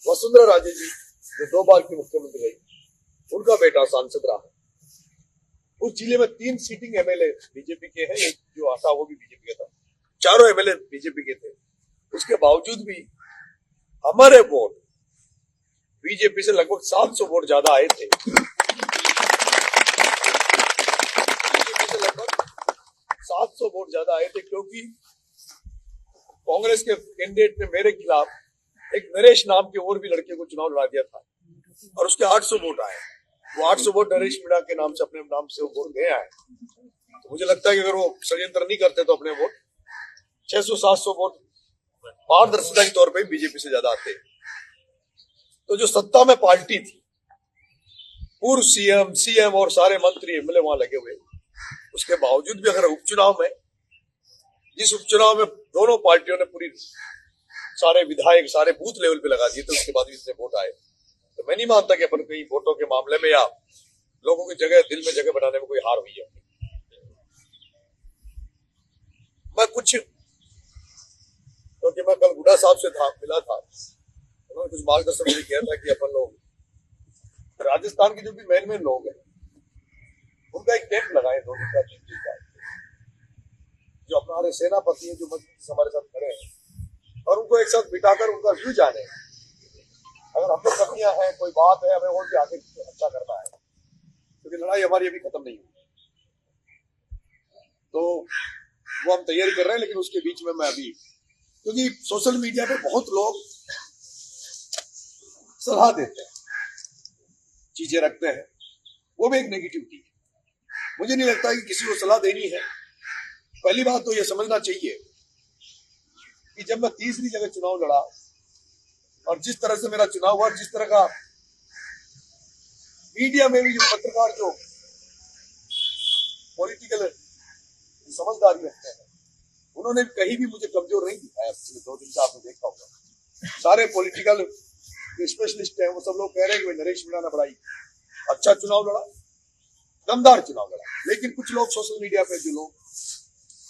वसुंधरा राजे जी जो 2 बार की मुख्यमंत्री रही, उनका बेटा सांसद रहा। उस जिले में 3 सीटिंग एमएलए बीजेपी के हैं, एक जो आता वो भी बीजेपी का था, चारों एमएलए बीजेपी के थे। उसके बावजूद भी हमारे वोट बीजेपी से लगभग 700 वोट ज्यादा आए थे। बीजेपी से लगभग 700 वोट ज्यादा आए थे, क्योंकि कांग्रेस के कैंडिडेट ने मेरे खिलाफ एक नरेश नाम के और भी लड़के को चुनाव लड़ा दिया था और उसके 800 वोट आए। वो 800 वोट नरेश मीणा के नाम से, अपने नाम से वो वोट गए आए। तो मुझे लगता है कि अगर वो षड्यंत्र नहीं करते तो अपने वोट 600-700 वोट पारदर्शिता के तौर पे बीजेपी से ज्यादा आते। तो जो सत्ता में पार्टी थी, पूर्व सीएम और सारे मंत्री एमएलए वहां लगे हुए, उसके बावजूद भी अगर उपचुनाव में, जिस उपचुनाव में दोनों पार्टियों ने पूरी सारे विधायक सारे बूथ लेवल पे लगा दिए, तो उसके बाद भी इतने वोट आए। तो मैं नहीं मानता कि अपन कहीं वोटों के मामले में या लोगों की जगह, दिल में जगह बनाने में कोई हार हुई है। मैं क्योंकि मैं कल गुडा साहब से मिला था, उन्होंने कुछ मार्गदर्शन मुझे किया था कि अपन लोग राजस्थान के जो भी मेन लोग हैं उनका एक कैंप लगाए 2 दिन का, 3 दिन का, जो हमारे सेनापति हैं जो मजबूती हमारे साथ खड़े हैं, और उनको एक साथ बिठाकर उनका व्यू जाने। अगर हम लोग कमियां हैं, कोई बात है, हमें और भी आगे अच्छा करना है, क्योंकि लड़ाई हमारी अभी खत्म नहीं हुई। तो वो हम तैयारी कर रहे हैं, लेकिन उसके बीच में मैं अभी, क्योंकि सोशल मीडिया पे बहुत लोग सलाह देते हैं, चीजें रखते हैं, वो भी एक नेगेटिविटी है। मुझे नहीं लगता कि किसी को सलाह देनी है। पहली बात तो ये समझना चाहिए कि जब मैं तीसरी जगह चुनाव लड़ा और जिस तरह से मेरा चुनाव हुआ, जिस तरह का मीडिया में भी जो पत्रकार जो पॉलिटिकल समझदारी रखते हैं, उन्होंने कहीं भी मुझे कमजोर नहीं दिखाया। पिछले 2 दिन से आपने देखा होगा, सारे पॉलिटिकल स्पेशलिस्ट हैं, वो सब लोग कह रहे हैं कि नरेश मीणा ने बड़ा अच्छा चुनाव लड़ा, दमदार चुनाव लड़ा। लेकिन कुछ लोग सोशल मीडिया पे जो लोग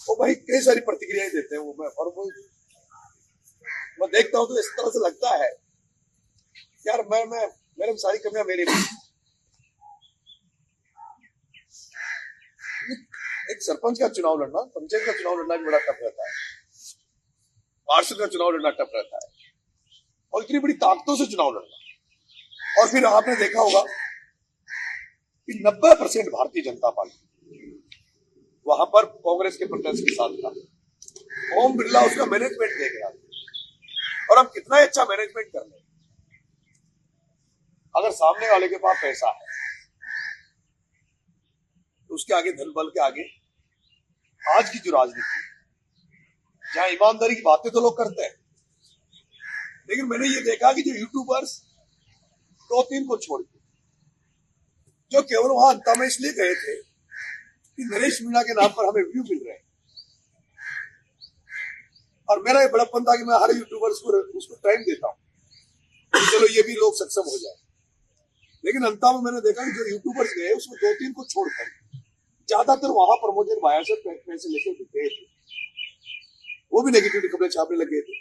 वो भाई कई सारी प्रतिक्रियाएं देते हैं, वो मैं देखता हूं तो इस तरह से लगता है यार मैं मेरे में सारी कमियां मेरे भी। एक सरपंच का चुनाव लड़ना, पंचायत का चुनाव लड़ना भी बड़ा टफ रहता है, पार्षद का चुनाव लड़ना टफ रहता है, और इतनी बड़ी ताकतों से चुनाव लड़ना। और फिर आपने देखा होगा कि 90% भारतीय जनता पार्टी वहां पर कांग्रेस के प्रत्याशी के साथ था। ओम बिरला उसका मैनेजमेंट देख रहा था, और हम कितना अच्छा मैनेजमेंट कर लें, अगर सामने वाले के पास पैसा है तो उसके आगे, धन बल के आगे आज की जो राजनीति, जहां ईमानदारी की बातें तो लोग करते हैं, लेकिन मैंने ये देखा कि जो यूट्यूबर्स 2-3 को छोड़ के, जो केवल वहां अंता में इसलिए गए थे कि नरेश मीणा के नाम पर हमें व्यू मिल रहे हैं, और मेरा ये बड़प्पन था कि मैं हर यूट्यूबर्स को उसको टाइम देता हूं कि चलो ये भी लोग सक्षम हो जाए। लेकिन अंता में मैंने देखा कि जो यूट्यूबर्स गए उसमें 2-3 को छोड़कर ज्यादातर वहां प्रमोशन वाया से पैसे लेके गए थे, वो भी नेगेटिव खबरें छापने लगे थे।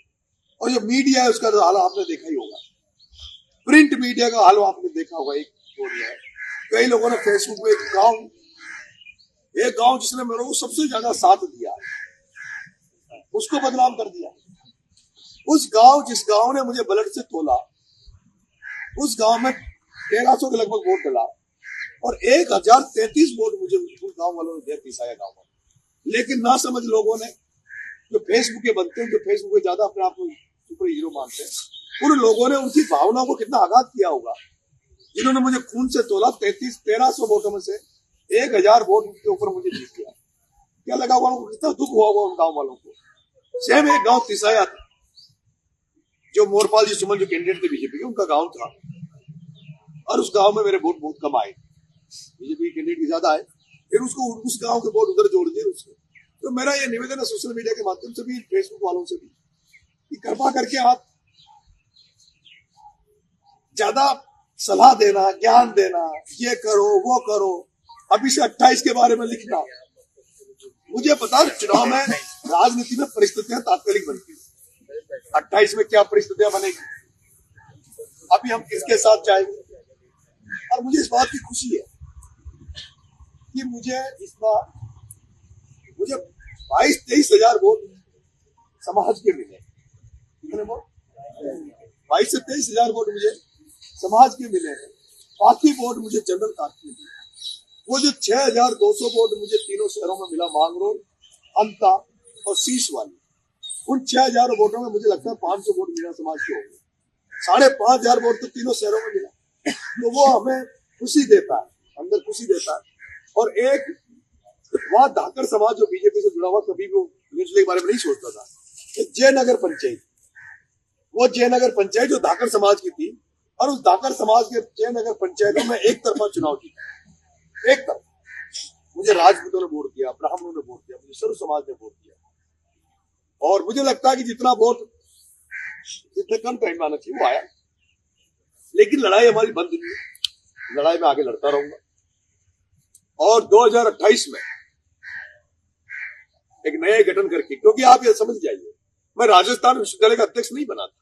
और जो मीडिया है उसका तो हाल आपने देखा ही होगा, प्रिंट मीडिया का हाल आपने देखा होगा। एक है, कई लोगों ने फेसबुक पे एक गांव जिसने मेरे को सबसे ज्यादा साथ दिया उसको बदनाम कर दिया। उस गांव, जिस गांव ने मुझे ब्लड से तोला, उस गांव में 1300 के लगभग वोट डला और 1033 वोट मुझे उस गांव वालों ने दिया, पिसाया गांव वालों। लेकिन ना समझ लोगों ने, जो फेसबुक के बनते हैं, जो फेसबुक पे ज्यादा अपने आप को सुपर हीरो मानते हैं, उन लोगों ने उनकी भावनाओं को कितना आघात किया होगा, जिन्होंने मुझे खून से तोला। 1300 वोटों में से 1000 वोट के ऊपर मुझे जीत गया। क्या लगा हुआ उनको, कितना दुख हुआ होगा उन गांव वालों को। सेम एक गांव तिसाया था, जो मोरपाल जी सुमन जो कैंडिडेट थे बीजेपी के, उनका गांव था, और उस गांव में मेरे वोट बहुत कम आए, बीजेपी कैंडिडेट के ज्यादा आए। फिर उसको उस गांव के वोट उधर जोड़ दिए उसको। तो मेरा ये निवेदन है सोशल मीडिया के माध्यम से भी, फेसबुक वालों से भी, कि कृपा करके आप ज्यादा सलाह देना, ज्ञान देना, ये करो वो करो, अभी से 28 के बारे में लिखना। मुझे पता चुनाव में, राजनीति में परिस्थितियां तात्कालिक बनती है, 28 में क्या परिस्थितियां बनेगी अभी हम किसके साथ जाएंगे। और मुझे इस बात की खुशी है कि मुझे इस बार 22-23 हजार वोट समाज के मिले। कितने वोट? 22 से 23 हजार वोट मुझे समाज के मिले हैं। बाकी वोट मुझे जनरल कास्ट के मिले। वो जो 6200 वोट मुझे तीनों शहरों में मिला, मांगरोल, अंता और शीश वाली, उन 6000 वोटों में मुझे लगता है 500 वोट मीना समाज के होंगे। 5500 वोट तो तीनों शहरों में मिला। तो वो हमें खुशी देता है, अंदर खुशी देता है। और एक वहां धाकर समाज जो बीजेपी से जुड़ा हुआ, कभी भी वो के बारे में नहीं सोचता था, जयनगर पंचायत, वो जयनगर पंचायत जो धाकर समाज की थी, और उस धाकर समाज के जयनगर पंचायतों में एक तरफा चुनाव जीता। एक तरफ मुझे राजपूतों ने वोट दिया, ब्राह्मणों ने वोट दिया, मुझे सर्व समाज ने वोट दिया। और मुझे लगता है कि जितना वोट जितने कम टाइम में आना चाहिए वो आया। लेकिन लड़ाई हमारी बंद नहीं है, लड़ाई में आगे लड़ता रहूंगा। और 2028 में एक नया गठन करके, क्योंकि आप ये समझ जाइए, मैं राजस्थान विश्वविद्यालय का अध्यक्ष नहीं बना था,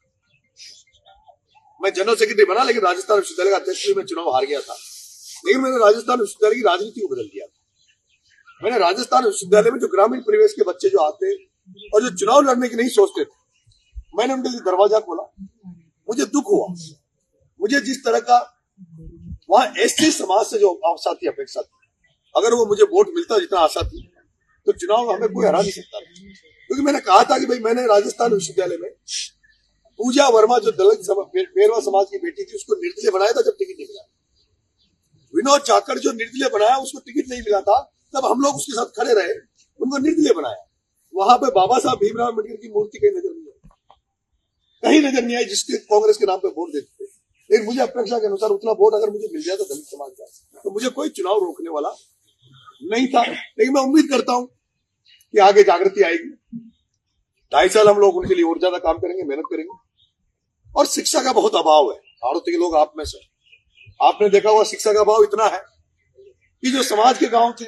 मैं जनरल सेक्रेटरी बना, लेकिन राजस्थान विश्वविद्यालय का अध्यक्ष में चुनाव हार गया था। लेकिन मैंने राजस्थान विश्वविद्यालय की राजनीति को बदल दिया था। मैंने राजस्थान विश्वविद्यालय में जो ग्रामीण परिवेश के बच्चे जो आते और जो चुनाव लड़ने की नहीं सोचते थे, मैंने उनके लिए दरवाजा खोला। मुझे दुख हुआ, मुझे जिस तरह का वहां एससी समाज से जो आशा थी, अपेक्षा थी, अगर वो मुझे वोट मिलता जितना आशा थी, तो चुनाव हमें कोई हरा नहीं सकता। क्योंकि मैंने कहा था कि भाई मैंने राजस्थान विश्वविद्यालय में पूजा वर्मा जो दलित पेरवा समाज की बेटी थी, उसको निर्दलीय बनाया था जब टिकट नहीं मिला। विनोद चाकड़ जो निर्दलीय बनाया, उसको टिकट नहीं मिला था, तब हम लोग उसके साथ खड़े रहे, उनको निर्दलीय बनाया। वहां पे बाबा साहब भीमराव अम्बेडकर की मूर्ति कहीं नजर नहीं आई, कहीं नजर नहीं आई, जिसके कांग्रेस के नाम पे वोट देते थे। लेकिन मुझे अपेक्षा के अनुसार उतना वोट अगर मुझे मिल जाए तो दलित समाज का, तो मुझे कोई चुनाव रोकने वाला नहीं था। लेकिन मैं उम्मीद करता हूं कि आगे जागृति आएगी। 2.5 साल हम लोग उनके लिए और ज्यादा काम करेंगे, मेहनत करेंगे। और शिक्षा का बहुत अभाव है, आड़ोती के लोग आप में से आपने देखा हुआ, शिक्षा का अभाव इतना है कि जो समाज के गांव थे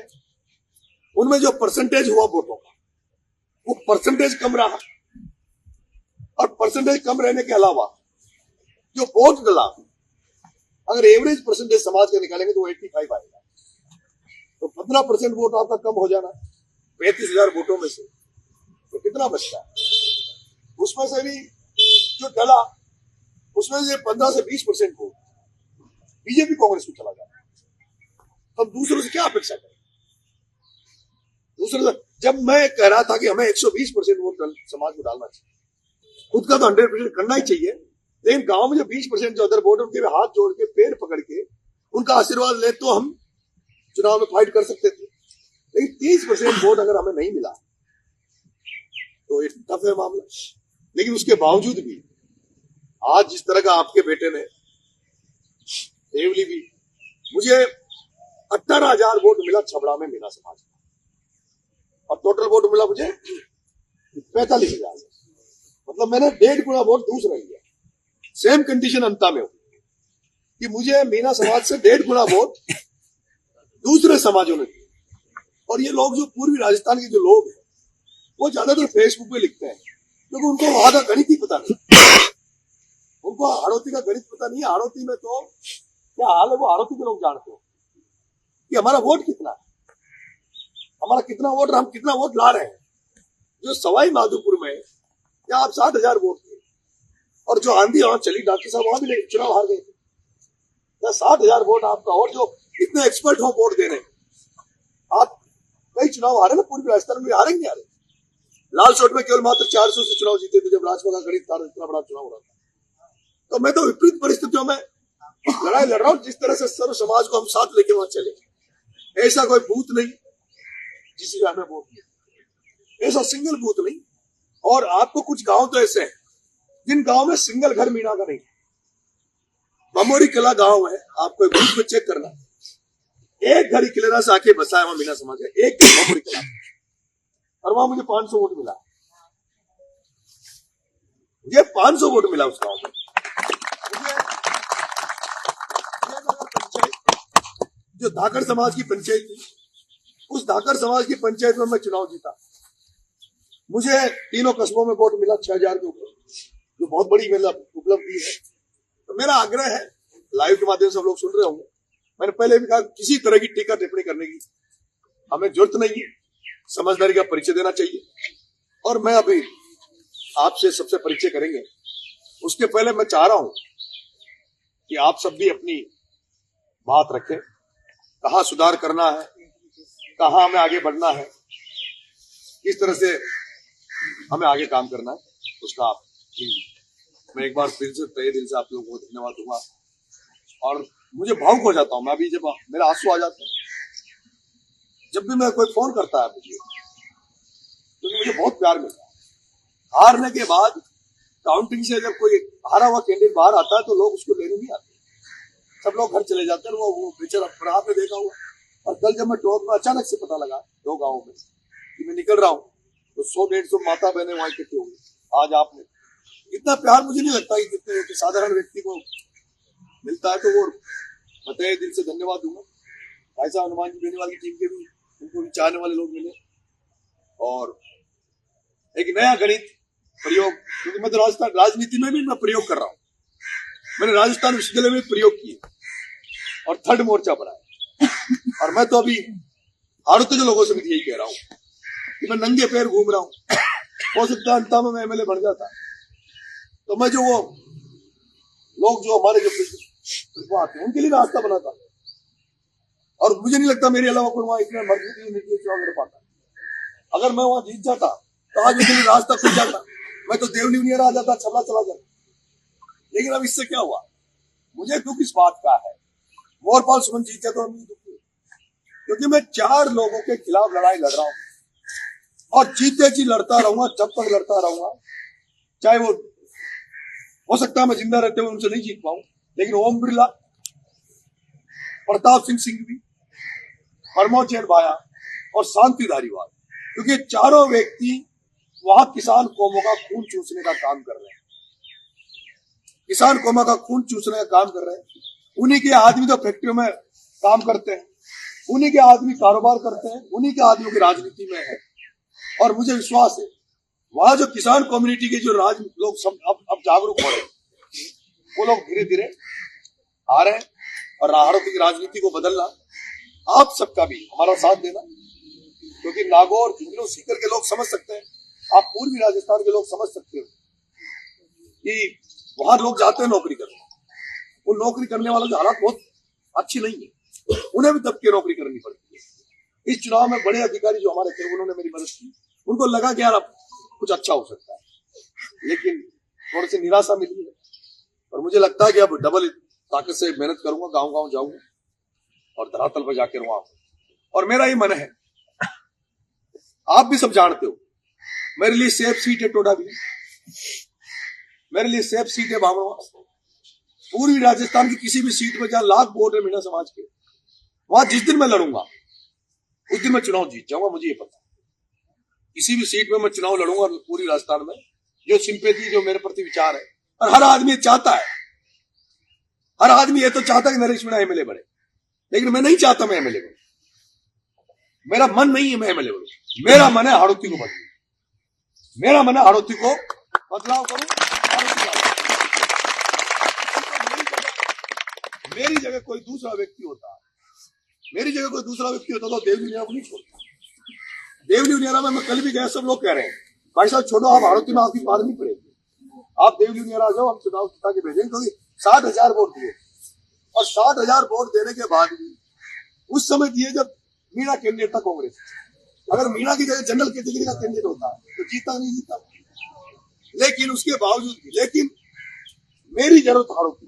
उनमें जो परसेंटेज हुआ वोटों का, वो परसेंटेज कम रहा। और परसेंटेज कम रहने के अलावा जो वोट डला, अगर एवरेज परसेंटेज समाज का निकालेंगे तो 85 आएगा। तो 15% वोट आपका कम हो जाना 35,000 वोटों में से, तो कितना बचता है? उसमें से भी जो डला, उसमें से 15 से 20% वोट बीजेपी कांग्रेस को चला जाता है। तो हम दूसरों से क्या अपेक्षा करें? दूसरे जब मैं कह रहा था कि हमें 120% वोट समाज को डालना चाहिए, खुद का तो 100% करना ही चाहिए, लेकिन गांव में जो 20% जो अदर वोट, उनके हाथ जोड़ के पैर पकड़ के उनका आशीर्वाद ले तो हम चुनाव में फाइट कर सकते थे। लेकिन 30% वोट अगर हमें नहीं मिला तो एक टफ है मामला। लेकिन उसके बावजूद भी आज जिस तरह का आपके बेटे ने देवली भी, मुझे 18,000 वोट मिला छबड़ा में मीना समाज का, और टोटल वोट मिला मुझे 45,000। मतलब मैंने 1.5 गुना वोट दूसरा लिया। सेम कंडीशन अंता में हुई कि मुझे मीना समाज से 1.5 गुना वोट दूसरे समाजों ने दिए। और ये लोग जो पूर्वी राजस्थान के जो लोग हैं, वो ज्यादातर फेसबुक पे लिखते हैं, क्योंकि उनको वहां का गणित ही पता नहीं, उनको हाड़ौती का गणित पता नहीं है। हाड़ौती में तो क्या हाल है, वो हाड़ौती के लोग जानते हो कि हमारा वोट कितना है, हमारा कितना वोट, हम कितना वोट ला रहे हैं। जो सवाई माधोपुर में या आप 7,000 वोट थे, और जो आंधी वहां चली, डॉक्टर साहब वहां भी चुनाव हार गए थे, या 7,000 वोट आपका, और जो इतने एक्सपर्ट हो वोट देने, आप कई चुनाव हारे ना पूर्वी राजस्थान में, हारेंगे हारे। लाल चोट में केवल मात्र 400 से चुनाव जीते थे, जब राजपा का गणित था, इतना बड़ा चुनाव हो रहा था। तो मैं तो विपरीत परिस्थितियों में लड़ाई लड़ रहा हूं, जिस तरह से सर्व समाज को हम साथ लेके वहां चले। ऐसा कोई बूथ नहीं जिसे हमें वोट दिया, ऐसा सिंगल बूथ नहीं। और आपको कुछ गांव तो ऐसे हैं जिन गांव में सिंगल घर मीना का नहीं। बमोरी कला गांव है, आपको बूथ में चेक करना, एक घर ही किलेरा से आके बसा है वहां मीना समाज है, एक बमोरी कला, और वहां मुझे 500 वोट मिला। मुझे 500 वोट मिला उस गांव में। जो धाकर समाज की पंचायत थी, उस धाकर समाज की पंचायत में मैं चुनाव जीता। मुझे तीनों कस्बों में वोट मिला 6,000 के ऊपर, जो बहुत बड़ी मतलब उपलब्धि है। तो मेरा आग्रह है, लाइव के माध्यम से सब लोग सुन रहे होंगे, मैंने पहले भी कहा किसी तरह की टीका टिप्पणी करने की हमें जरूरत नहीं है, समझदारी का परिचय देना चाहिए। और मैं अभी आपसे सबसे परिचय करेंगे, उसके पहले मैं चाह रहा हूं कि आप सब भी अपनी बात रखें, कहां सुधार करना है, कहां हमें आगे बढ़ना है, किस तरह से हमें आगे काम करना है, उसका आप मैं एक बार फिर से तहे दिल से आप लोगों को धन्यवाद दूंगा। और मुझे भावुक हो जाता हूं मैं अभी, जब मेरा आंसू आ जाता है जब भी मैं कोई फोन करता है मुझे, क्योंकि मुझे बहुत प्यार मिलता है। हारने के बाद काउंटिंग से जब कोई हारा हुआ कैंडिडेट बाहर आता है तो लोग उसको लेने नहीं आते, सब लोग घर चले जाते हैं। वो बेचारा, पर आपने देखा हुआ। और कल जब मैं टॉप में अचानक से पता लगा 2 गाँव में कि मैं निकल रहा हूँ तो 100-150 माता बहने वहां इकट्ठे होंगे। आज आपने इतना प्यार मुझे नहीं लगता कि जितने साधारण व्यक्ति को मिलता है, तो वो बताए दिल से धन्यवाद दूंगा। भाई साहब हनुमान जी बेनीवाल की टीम के भी, उनको भी चाहने वाले लोग मिले। और एक नया गणित प्रयोग, क्योंकि मैं तो राजनीति में भी मैं प्रयोग कर रहा हूँ, मैंने राजस्थान विश्वविद्यालय में प्रयोग किए और 3rd मोर्चा बनाया। और मैं तो अभी भारत के लोगों से भी यही कह रहा हूँ कि मैं नंगे पैर घूम रहा हूँ, हो सकता है अंत में मैं एमएलए बन जाता, तो मैं जो वो लोग जो हमारे जो आते हैं उनके लिए रास्ता बनाता। और मुझे नहीं लगता मेरे अलावा कोई वहां इतने मजबूती चुनाव लड़ पाता। अगर मैं वहां जीत जाता तो आज उसके लिए रास्ता खुल जाता, मैं तो देवली उनियर आ जाता, छमला चला जाता। लेकिन अब इससे क्या हुआ, मुझे दुख इस बात का है, मोरपाल सुमन जीत जाता तो मुझे दुख, क्योंकि मैं 4 लोगों के खिलाफ लड़ाई लड़ रहा हूं और जीते जी लड़ता रहूंगा, जब तक लड़ता रहूंगा। चाहे वो हो सकता है मैं जिंदा रहते हुए उनसे नहीं जीत पाऊं, लेकिन ओम बिरला, प्रताप सिंह सिंघवी, प्रमोद जैन भाया और शांति धारीवाल, क्योंकि चारों व्यक्ति वहां किसान कौमों का खून चूसने का काम कर रहे हैं, किसान कौमों का खून चूसने का काम कर रहे हैं। उन्हीं के आदमी तो फैक्ट्रियों में काम करते हैं, उन्हीं के आदमी कारोबार करते हैं, उन्हीं के आदमियों की राजनीति में है। और मुझे विश्वास है वहां जो किसान कम्युनिटी के जो लोग सब अब जागरूक हो रहे हैं, वो लोग धीरे धीरे आ रहे हैं। और राहड़ों की राजनीति को बदलना आप सबका भी हमारा साथ देना, क्योंकि नागौर, झुंझुनू, सीकर के लोग समझ सकते हैं, आप पूर्वी राजस्थान के लोग समझ सकते हो कि वहां लोग जाते हैं नौकरी करने, वो नौकरी करने वालों की हालत बहुत अच्छी नहीं है, उन्हें भी दब के नौकरी करनी पड़ती है। इस चुनाव में बड़े अधिकारी जो हमारे थे उन्होंने मेरी मदद की, उनको लगा कि यार अब कुछ अच्छा हो सकता है, लेकिन थोड़ी सी निराशा मिली है। और मुझे लगता है कि अब डबल ताकत से मेहनत करूंगा, गांव गांव जाऊंगा और धरातल पर जाकर वहां। और मेरा ही मन है, आप भी सब जानते हो, मेरे लिए सेफ सीट है टोडा भी, मेरे लिए सेफ सीट है बामणवा। पूर्वी राजस्थान की किसी भी सीट में जहां लाख वोट है मीणा समाज के, वहां जिस दिन मैं लड़ूंगा उस दिन मैं चुनाव जीत जाऊंगा, मुझे ये पता। किसी भी सीट में मैं चुनाव लड़ूंगा पूरी राजस्थान में, जो सिंपैथी, जो मेरे प्रति विचार है। और हर आदमी चाहता है, हर आदमी ये तो चाहता है कि नरेश मीणा एमएलए बने, लेकिन मैं नहीं चाहता मैं एमएलए बनूं, मेरा मन नहीं है मैं एमएलए बनूं। मेरा मन है हाड़ौती को बदलूं, मेरा मन है हाड़ौती को बदलाव करूं। मेरी जगह कोई दूसरा व्यक्ति होता, मेरी जगह कोई दूसरा व्यक्ति होता तो देवली उनियारा को नहीं छोड़ता। देवली उनियारा में मैं कल भी गया, सब लोग कह रहे हैं भाई साहब छोड़ो, आप हाड़ौती में आपकी पार नहीं पड़ेगी, आप देवली उनियारा आ जाओ, हम चुनाव जिता के भेजेंगे। क्योंकि 60,000 वोट दिए, और 60,000 वोट देने के बाद भी उस समय दिए जब मीणा कैंडिडेट था कांग्रेस। अगर मीणा की जगह जनरल कैटेगरी का कैंडिडेट होता तो जीता नहीं जीता, लेकिन उसके बावजूद भी, लेकिन मेरी जरूरत हाड़ौती,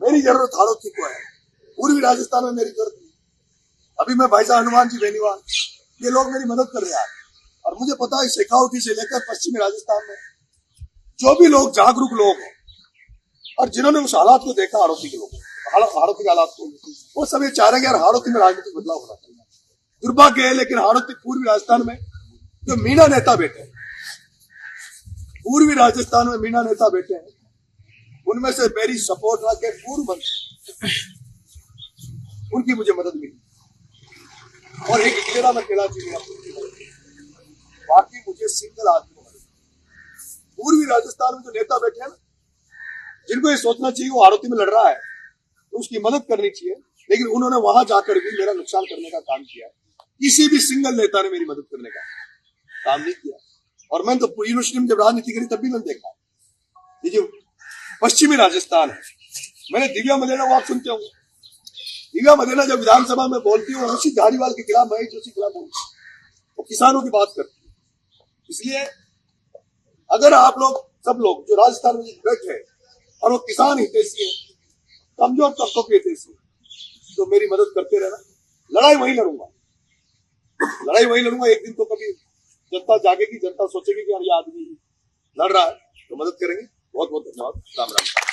मेरी जरूरत हाड़ौती को है। पूर्वी राजस्थान में मेरी जरूरत नहीं। अभी मैं भाई साहब हनुमान जी बेनीवाल, ये लोग मेरी मदद कर रहे हैं, और मुझे पता है शेखावटी से लेकर पश्चिमी राजस्थान में जो भी लोग जागरूक लोग हैं और जिन्होंने उस हालात को देखा, हाड़ौती के लोग, हाड़ौती के हालात को, वो सब ये चाह रहे हैं यार हाड़ौती में राजनीतिक बदलाव होना चाहिए। दुर्भाग्य है, लेकिन हाड़ौती पूर्वी राजस्थान में जो मीणा नेता बैठे हैं, पूर्वी राजस्थान में मीणा नेता बैठे हैं, उनमें से मेरी सपोर्ट रहा के पूर्व मंत्री, उनकी मुझे मदद मिली। और एक इकलेरा में केला जी मेरा, बाकी मुझे सिंगल आदमी। पूर्वी राजस्थान में जो नेता बैठे हैं ना, इनको ये सोचना चाहिए वो आरोपी में लड़ रहा है तो उसकी मदद करनी चाहिए, लेकिन उन्होंने वहां जाकर भी मेरा नुकसान करने का काम किया है। किसी भी सिंगल नेता ने मेरी मदद करने का काम नहीं किया। और मैंने तो यूनिवर्सिटी में जब राजनीति करी तब भी मैंने देखा, ये जो पश्चिमी राजस्थान है, मैंने दिव्या मदेना को आप सुनते होंगे, दिव्या मदेना जब विधानसभा में बोलती है उसी धारीवाल के खिलाफ, महेश जोशी के खिलाफ बोलती, वो किसानों की बात करती है। इसलिए अगर आप लोग सब लोग जो राजस्थान में बैठे हैं और वो किसान हितैषी है, कमजोर तबकों के हितैषी, तो मेरी मदद करते रहना। लड़ाई वही लड़ूंगा, लड़ाई वही लड़ूंगा। एक दिन तो कभी जनता जागेगी, जनता सोचेगी कि यार ये आदमी लड़ रहा है, तो मदद करेंगे। बहुत बहुत धन्यवाद। राम राम।